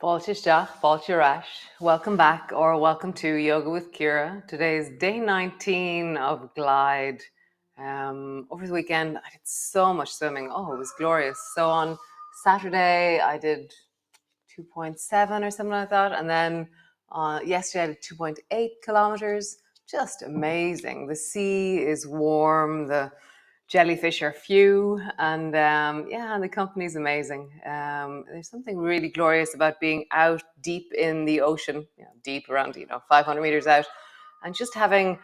Baltisteach, Baltirash. Welcome back or welcome to Yoga with Ciara. Today is day 19 of Glide. Over the weekend, I did so much swimming. Oh, it was glorious. So on Saturday, I did 2.7 or something like that. And then yesterday, I did 2.8 kilometers. Just amazing. The sea is warm. The jellyfish are few, and the company's amazing. There's something really glorious about being out deep in the ocean, deep around 500 meters out, and just having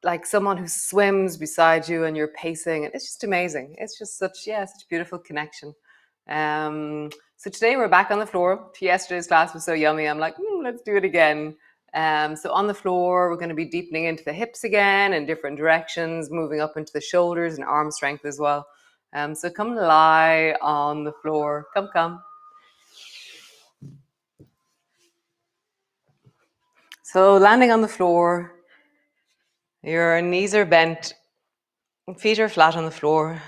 like someone who swims beside you and you're pacing. It's just amazing. It's just such a beautiful connection. So today we're back on the floor. Yesterday's class was so yummy. I'm like, let's do it again. So on the floor, we're going to be deepening into the hips again in different directions, moving up into the shoulders and arm strength as well. So come lie on the floor. Come. So landing on the floor, your knees are bent, feet are flat on the floor.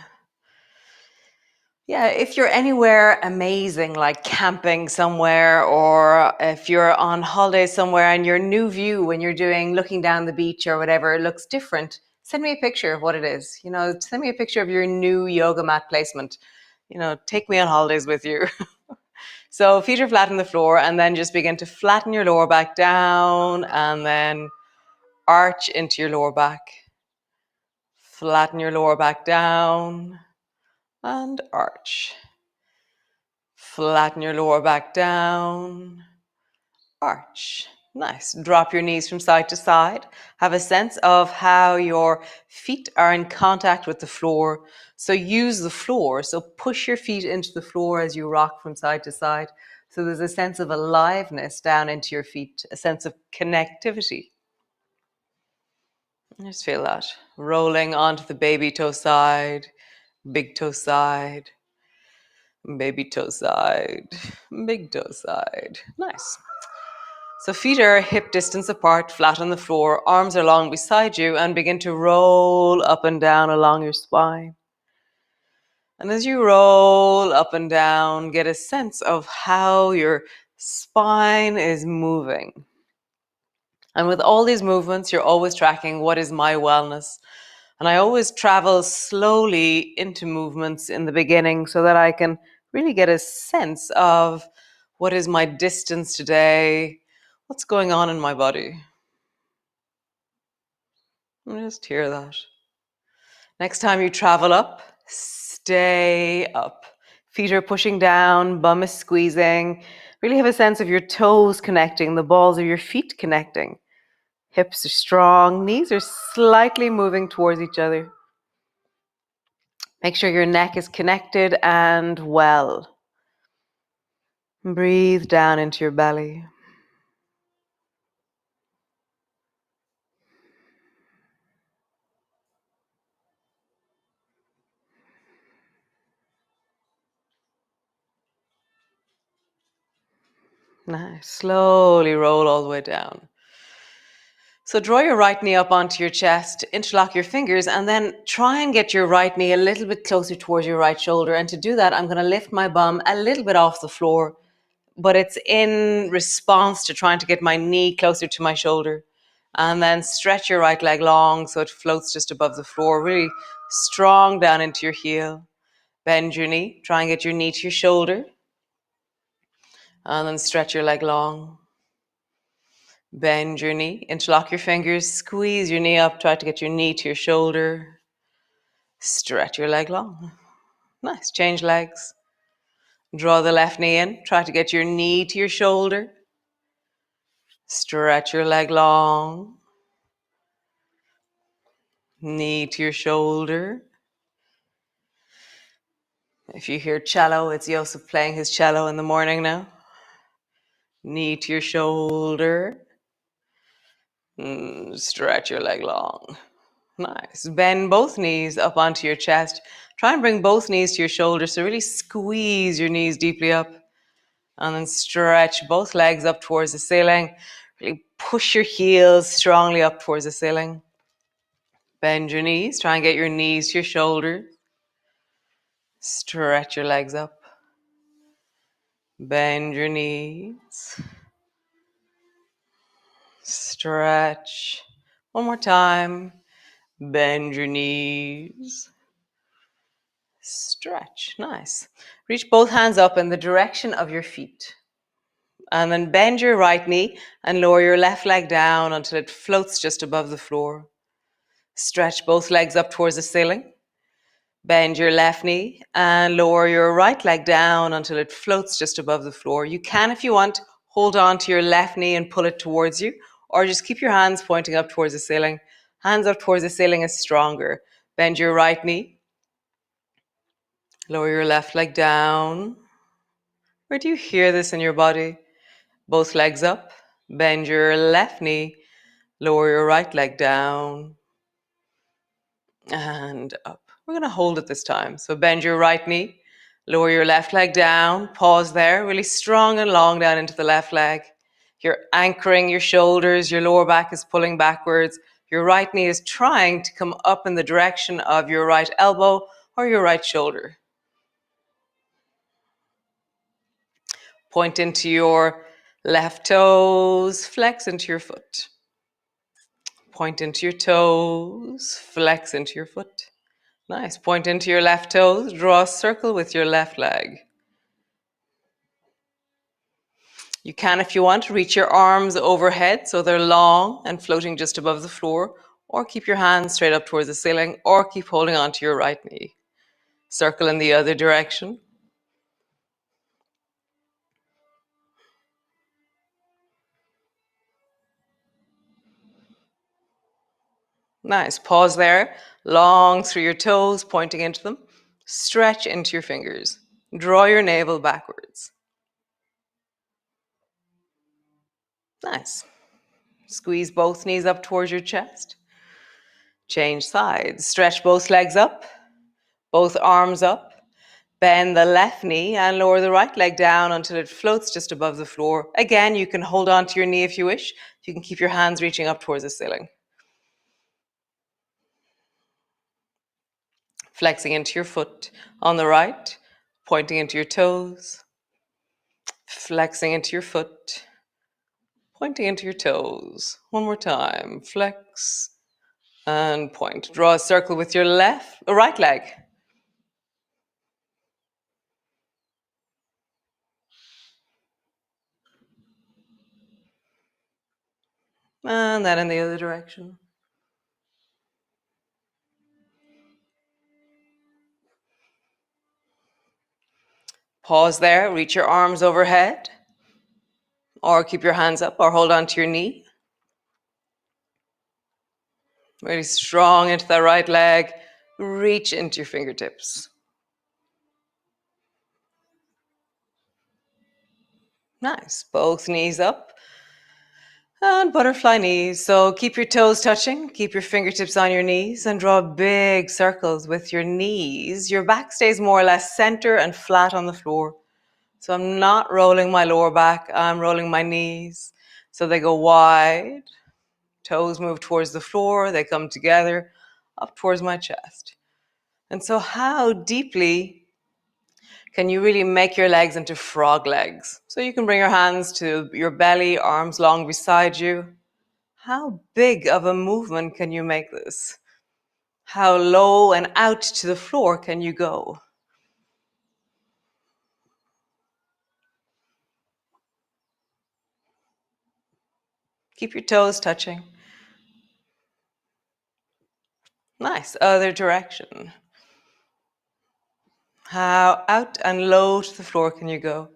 Yeah, if you're anywhere amazing, like camping somewhere, or if you're on holiday somewhere and your new view when you're looking down the beach or whatever looks different, send me a picture of what it is. Send me a picture of your new yoga mat placement. Take me on holidays with you. So feet are flat on the floor, and then just begin to flatten your lower back down and then arch into your lower back. Flatten your lower back down and arch. Flatten your lower back down, arch. Nice. Drop your knees from side to side. Have a sense of how your feet are in contact with the floor. So use the floor. So push your feet into the floor as you rock from side to side. So there's a sense of aliveness down into your feet, a sense of connectivity. Just feel that. Rolling onto the baby toe side, big toe side. Baby toe side, big toe side. Nice. So feet are hip distance apart, flat on the floor, arms are long beside you, and begin to roll up and down along your spine. And as you roll up and down, get a sense of how your spine is moving. And with all these movements, you're always tracking what is my wellness. And I always travel slowly into movements in the beginning so that I can really get a sense of what is my distance today, what's going on in my body. And just hear that. Next time you travel up, stay up. Feet are pushing down, bum is squeezing. Really have a sense of your toes connecting, the balls of your feet connecting. Hips are strong, knees are slightly moving towards each other. Make sure your neck is connected and well. Breathe down into your belly. Nice. Slowly roll all the way down. So draw your right knee up onto your chest, interlock your fingers, and then try and get your right knee a little bit closer towards your right shoulder. And to do that, I'm going to lift my bum a little bit off the floor, but it's in response to trying to get my knee closer to my shoulder. And then stretch your right leg long so it floats just above the floor, really strong down into your heel. Bend your knee, try and get your knee to your shoulder. And then stretch your leg long. Bend your knee, interlock your fingers, squeeze your knee up, try to get your knee to your shoulder. Stretch your leg long. Nice, change legs. Draw the left knee in, try to get your knee to your shoulder. Stretch your leg long. Knee to your shoulder. If you hear cello, it's Joseph playing his cello in the morning now. Knee to your shoulder. Stretch your leg long. Nice. Bend both knees up onto your chest. Try and bring both knees to your shoulders. So really squeeze your knees deeply up. And then stretch both legs up towards the ceiling. Really push your heels strongly up towards the ceiling. Bend your knees. Try and get your knees to your shoulders. Stretch your legs up. Bend your knees. Stretch. One more time. Bend your knees. Stretch. Nice. Reach both hands up in the direction of your feet. And then bend your right knee and lower your left leg down until it floats just above the floor. Stretch both legs up towards the ceiling. Bend your left knee and lower your right leg down until it floats just above the floor. You can, if you want, hold on to your left knee and pull it towards you, or just keep your hands pointing up towards the ceiling. Hands up towards the ceiling is stronger. Bend your right knee. Lower your left leg down. Where do you hear this in your body? Both legs up. Bend your left knee. Lower your right leg down. And up. We're going to hold it this time. So bend your right knee. Lower your left leg down. Pause there. Really strong and long down into the left leg. You're anchoring your shoulders. Your lower back is pulling backwards. Your right knee is trying to come up in the direction of your right elbow or your right shoulder. Point into your left toes, flex into your foot. Point into your toes, flex into your foot. Nice. Point into your left toes, draw a circle with your left leg. You can, if you want, reach your arms overhead so they're long and floating just above the floor, or keep your hands straight up towards the ceiling, or keep holding on to your right knee. Circle in the other direction. Nice. Pause there. Long through your toes, pointing into them. Stretch into your fingers. Draw your navel backwards. Nice. Squeeze both knees up towards your chest. Change sides. Stretch both legs up, both arms up. Bend the left knee and lower the right leg down until it floats just above the floor. Again, you can hold on to your knee if you wish. You can keep your hands reaching up towards the ceiling. Flexing into your foot on the right, pointing into your toes. Flexing into your foot, pointing into your toes. One more time. Flex and point. Draw a circle with your right leg. And then in the other direction. Pause there, reach your arms overhead, or keep your hands up, or hold on to your knee. Really strong into that right leg. Reach into your fingertips. Nice. Both knees up. And butterfly knees. So keep your toes touching, keep your fingertips on your knees, and draw big circles with your knees. Your back stays more or less center and flat on the floor. So I'm not rolling my lower back, I'm rolling my knees. So they go wide. Toes move towards the floor, they come together, up towards my chest. And so how deeply can you really make your legs into frog legs? So you can bring your hands to your belly, arms long beside you. How big of a movement can you make this? How low and out to the floor can you go? Keep your toes touching. Nice. Other direction. How out and low to the floor can you go?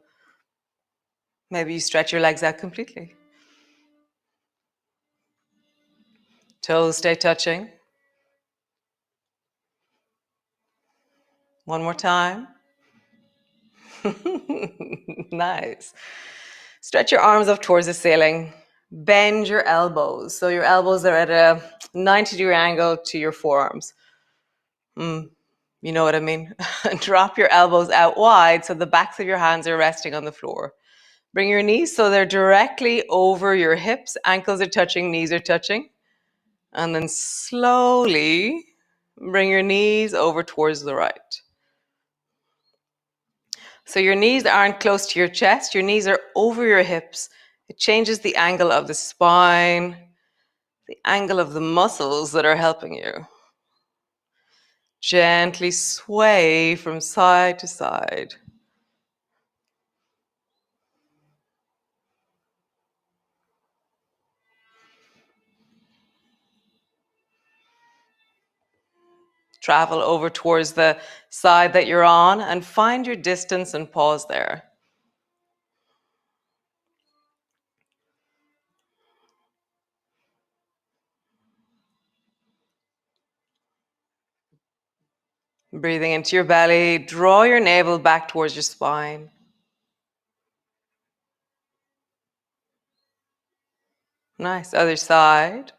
Maybe you stretch your legs out completely. Toes stay touching. One more time. Nice. Stretch your arms up towards the ceiling. Bend your elbows. So your elbows are at a 90-degree angle to your forearms. You know what I mean? Drop your elbows out wide so the backs of your hands are resting on the floor. Bring your knees so they're directly over your hips. Ankles are touching, knees are touching. And then slowly bring your knees over towards the right. So your knees aren't close to your chest, your knees are over your hips. It changes the angle of the spine, the angle of the muscles that are helping you. Gently sway from side to side. Travel over towards the side that you're on and find your distance and pause there. Breathing into your belly, draw your navel back towards your spine. Nice. Other side.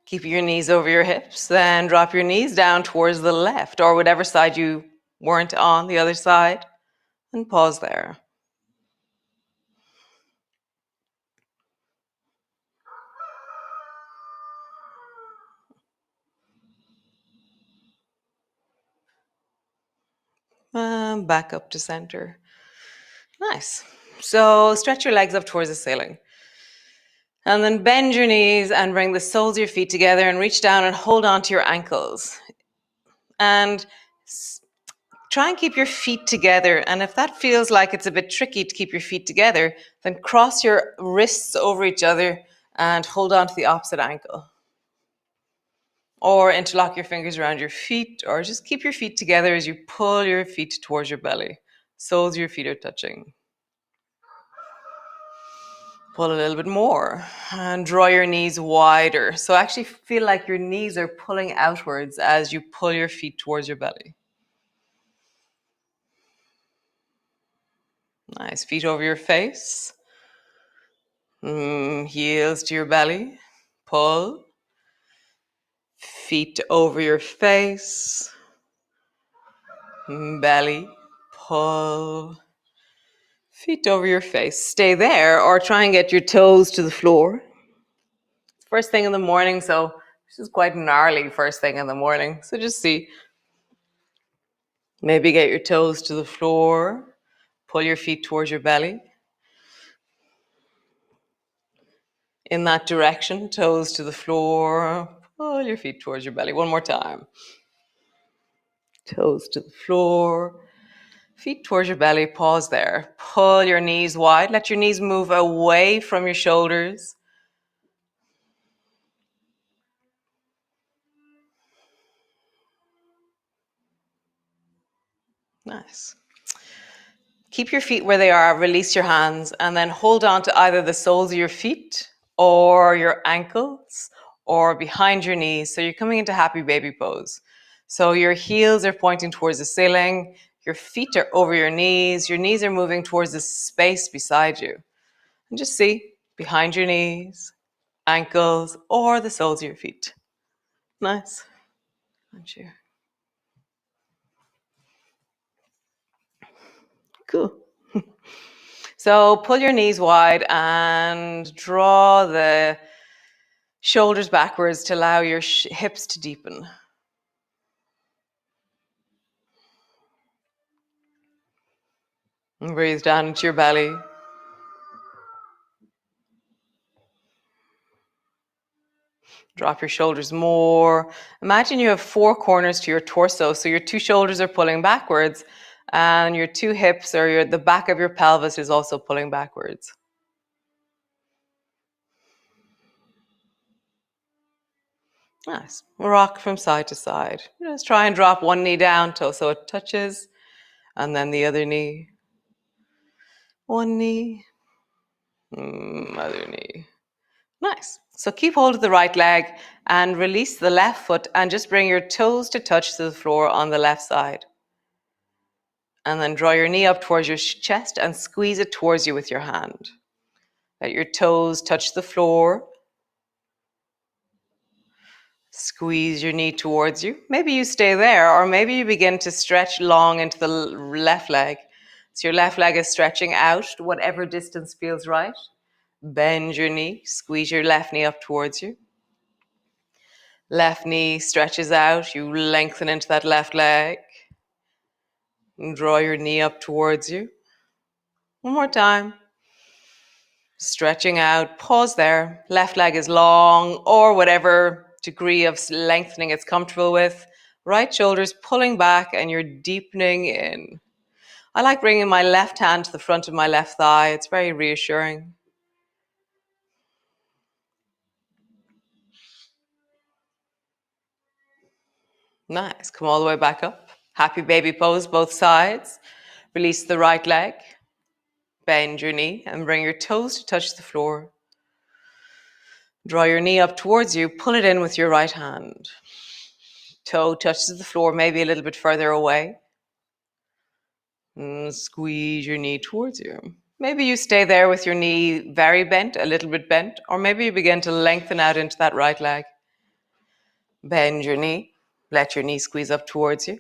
Keep your knees over your hips, then drop your knees down towards the left or whatever side you weren't on, the other side, and pause there. Back up to center. Nice. So stretch your legs up towards the ceiling. And then bend your knees and bring the soles of your feet together and reach down and hold on to your ankles. And try and keep your feet together. And if that feels like it's a bit tricky to keep your feet together, then cross your wrists over each other and hold on to the opposite ankle. Or interlock your fingers around your feet, or just keep your feet together as you pull your feet towards your belly. Soles of your feet are touching. Pull a little bit more and draw your knees wider. So actually feel like your knees are pulling outwards as you pull your feet towards your belly. Nice. Feet over your face. Heels to your belly. Pull. Feet over your face. Belly. Pull. Feet over your face. Stay there or try and get your toes to the floor. First thing in the morning, so this is quite gnarly first thing in the morning. So just see. Maybe get your toes to the floor. Pull your feet towards your belly. In that direction, toes to the floor. Pull your feet towards your belly. One more time. Toes to the floor. Feet towards your belly. Pause there. Pull your knees wide. Let your knees move away from your shoulders. Nice. Keep your feet where they are, release your hands, and then hold on to either the soles of your feet or your ankles or behind your knees. So you're coming into happy baby pose. So your heels are pointing towards the ceiling, your feet are over your knees are moving towards the space beside you. And just see behind your knees, ankles, or the soles of your feet. Nice. Aren't you? Cool. So pull your knees wide and draw the shoulders backwards to allow your hips to deepen. And breathe down into your belly. Drop your shoulders more. Imagine you have four corners to your torso. So your two shoulders are pulling backwards and your two hips or the back of your pelvis is also pulling backwards. Nice. Rock from side to side. Just try and drop one knee down so it touches, and then the other knee. One knee, other knee. Nice. So keep hold of the right leg and release the left foot and just bring your toes to touch the floor on the left side. And then draw your knee up towards your chest and squeeze it towards you with your hand. Let your toes touch the floor. Squeeze your knee towards you. Maybe you stay there, or maybe you begin to stretch long into the left leg. So your left leg is stretching out, whatever distance feels right. Bend your knee, squeeze your left knee up towards you. Left knee stretches out, you lengthen into that left leg. And draw your knee up towards you. One more time. Stretching out. Pause there. Left leg is long or whatever degree of lengthening it's comfortable with. Right shoulder's pulling back and you're deepening in. I like bringing my left hand to the front of my left thigh. It's very reassuring. Nice. Come all the way back up. Happy baby pose, both sides. Release the right leg. Bend your knee and bring your toes to touch the floor. Draw your knee up towards you. Pull it in with your right hand. Toe touches the floor, maybe a little bit further away. And squeeze your knee towards you. Maybe you stay there with your knee very bent, a little bit bent, or maybe you begin to lengthen out into that right leg. Bend your knee. Let your knee squeeze up towards you.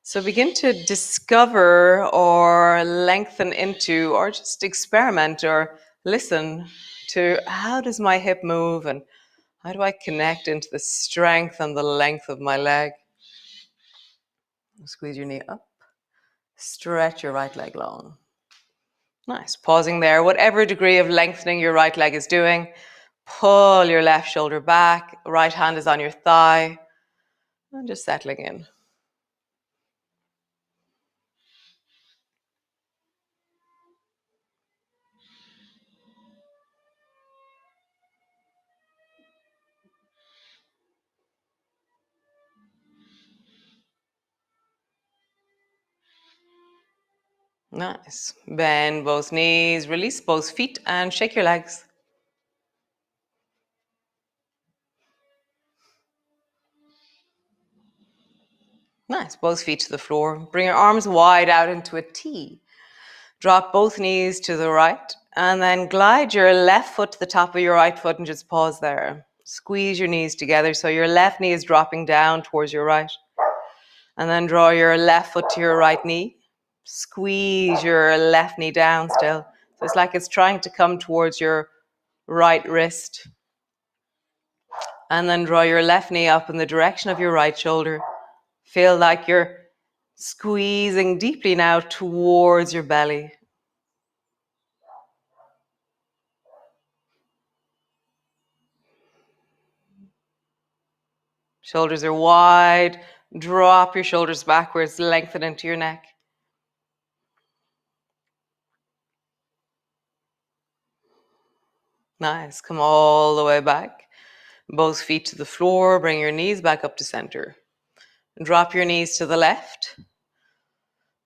So begin to discover or lengthen into or just experiment or listen to how does my hip move and how do I connect into the strength and the length of my leg. Squeeze your knee up. Stretch your right leg long. Nice. Pausing there. Whatever degree of lengthening your right leg is doing, pull your left shoulder back. Right hand is on your thigh. And just settling in. Nice. Bend both knees, release both feet, and shake your legs. Nice. Both feet to the floor. Bring your arms wide out into a T. Drop both knees to the right, and then glide your left foot to the top of your right foot and just pause there. Squeeze your knees together so your left knee is dropping down towards your right. And then draw your left foot to your right knee. Squeeze your left knee down still. So it's like it's trying to come towards your right wrist. And then draw your left knee up in the direction of your right shoulder. Feel like you're squeezing deeply now towards your belly. Shoulders are wide. Drop your shoulders backwards, lengthen into your neck. Nice. Come all the way back. Both feet to the floor. Bring your knees back up to center. Drop your knees to the left.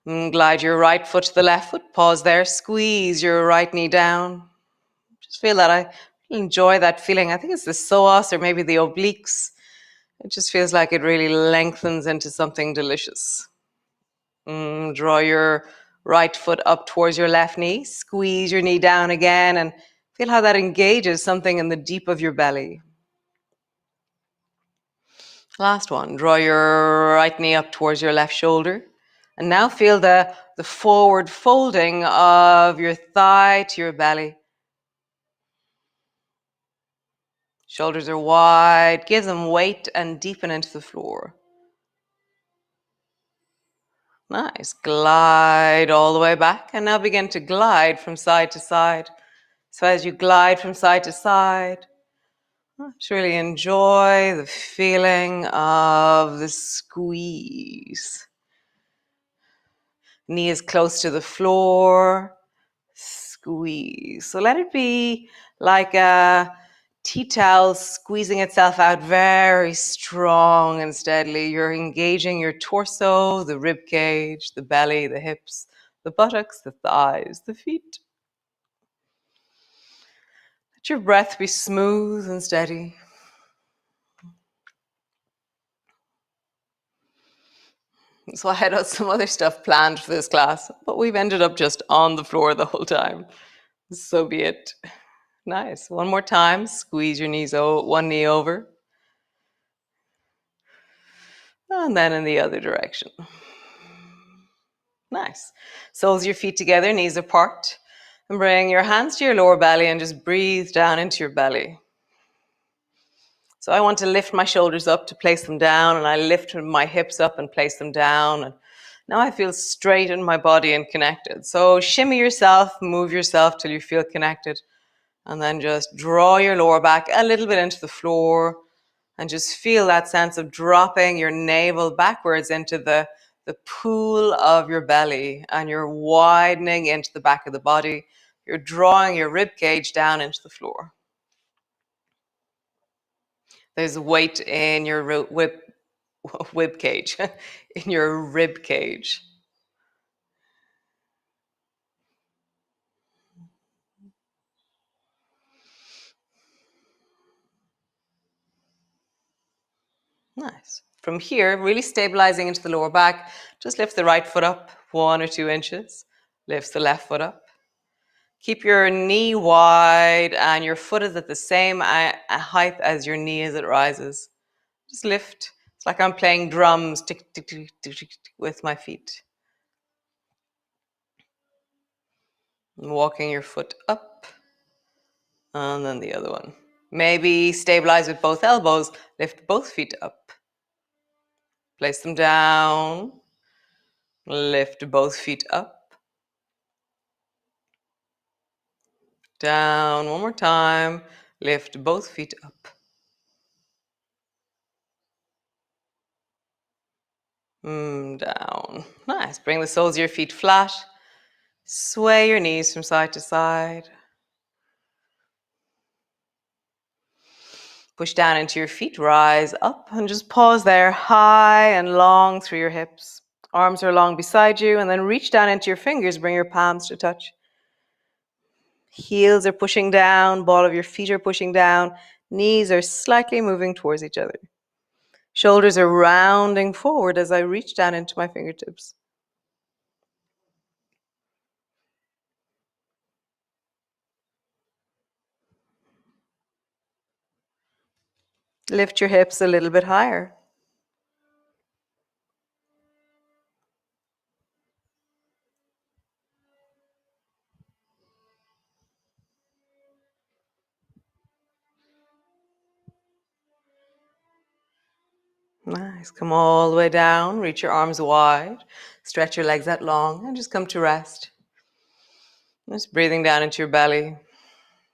Glide your right foot to the left foot. Pause there. Squeeze your right knee down. Just feel that. I enjoy that feeling. I think it's the psoas or maybe the obliques. It just feels like it really lengthens into something delicious. Draw your right foot up towards your left knee. Squeeze your knee down again and feel how that engages something in the deep of your belly. Last one. Draw your right knee up towards your left shoulder. And now feel the forward folding of your thigh to your belly. Shoulders are wide. Give them weight and deepen into the floor. Nice. Glide all the way back. And now begin to glide from side to side. So as you glide from side to side, just really enjoy the feeling of the squeeze. Knee is close to the floor. Squeeze. So let it be like a tea towel squeezing itself out very strong and steadily. You're engaging your torso, the rib cage, the belly, the hips, the buttocks, the thighs, the feet. Let your breath be smooth and steady. So I had some other stuff planned for this class, but we've ended up just on the floor the whole time. So be it. Nice. One more time. Squeeze your knees, one knee over. And then in the other direction. Nice. Soles your feet together, knees apart. And bring your hands to your lower belly and just breathe down into your belly. So I want to lift my shoulders up to place them down, and I lift my hips up and place them down. And Now I feel straight in my body and connected. So shimmy yourself, move yourself till you feel connected. And then just draw your lower back a little bit into the floor and just feel that sense of dropping your navel backwards into the pool of your belly, and you're widening into the back of the body. You're drawing your rib cage down into the floor. There's weight in your rib cage, in your rib cage. Nice. From here, really stabilizing into the lower back, just lift the right foot up 1 or 2 inches. Lift the left foot up. Keep your knee wide and your foot is at the same height as your knee as it rises. Just lift. It's like I'm playing drums tick, tick, tick, tick, tick, tick, with my feet. And walking your foot up and then the other one. Maybe stabilize with both elbows. Lift both feet up. Place them down. Lift both feet up. Down. One more time. Lift both feet up. Down. Nice. Bring the soles of your feet flat. Sway your knees from side to side. Push down into your feet. Rise up and just pause there, high and long through your hips. Arms are long beside you, and then reach down into your fingers. Bring your palms to touch. Heels are pushing down. Ball of your feet are pushing down. Knees are slightly moving towards each other. Shoulders are rounding forward as I reach down into my fingertips. Lift your hips a little bit higher. Nice. Come all the way down. Reach your arms wide. Stretch your legs out long and just come to rest. Just breathing down into your belly. I'm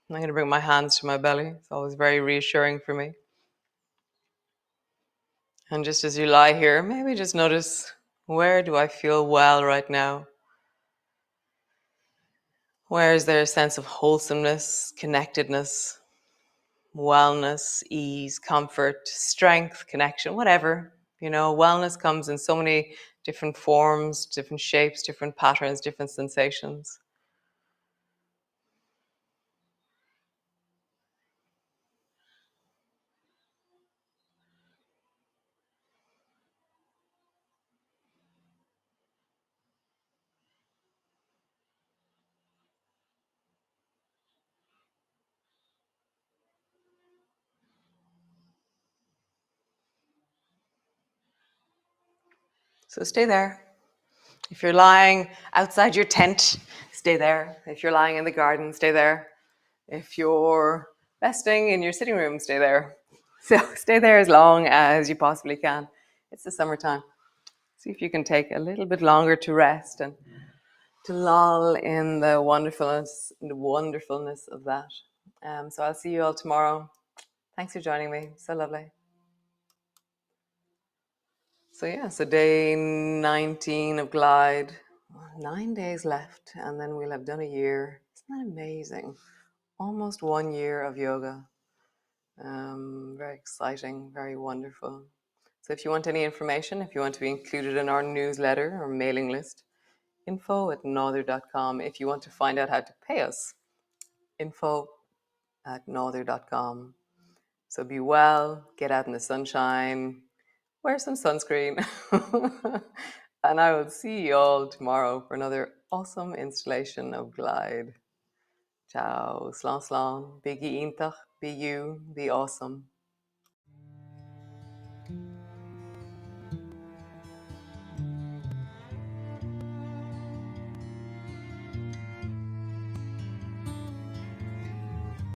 going to bring my hands to my belly. It's always very reassuring for me. And just as you lie here, maybe just notice, where do I feel well right now? Where is there a sense of wholesomeness, connectedness, wellness, ease, comfort, strength, connection, whatever? Wellness comes in so many different forms, different shapes, different patterns, different sensations. So stay there. If you're lying outside your tent, stay there. If you're lying in the garden, stay there. If you're resting in your sitting room, stay there. So stay there as long as you possibly can. It's the summertime. See if you can take a little bit longer to rest and to lull in the wonderfulness of that. So I'll see you all tomorrow. Thanks for joining me. So lovely. So day 19 of Glide. 9 days left, and then we'll have done a year. Isn't that amazing? Almost 1 year of yoga. Very exciting, very wonderful. So if you want any information, if you want to be included in our newsletter or mailing list, info@norther.com. If you want to find out how to pay us, info@norther.com. So be well, get out in the sunshine, wear some sunscreen, and I will see you all tomorrow for another awesome installation of Glide. Ciao, slán slán, biggie intach, be you, be awesome.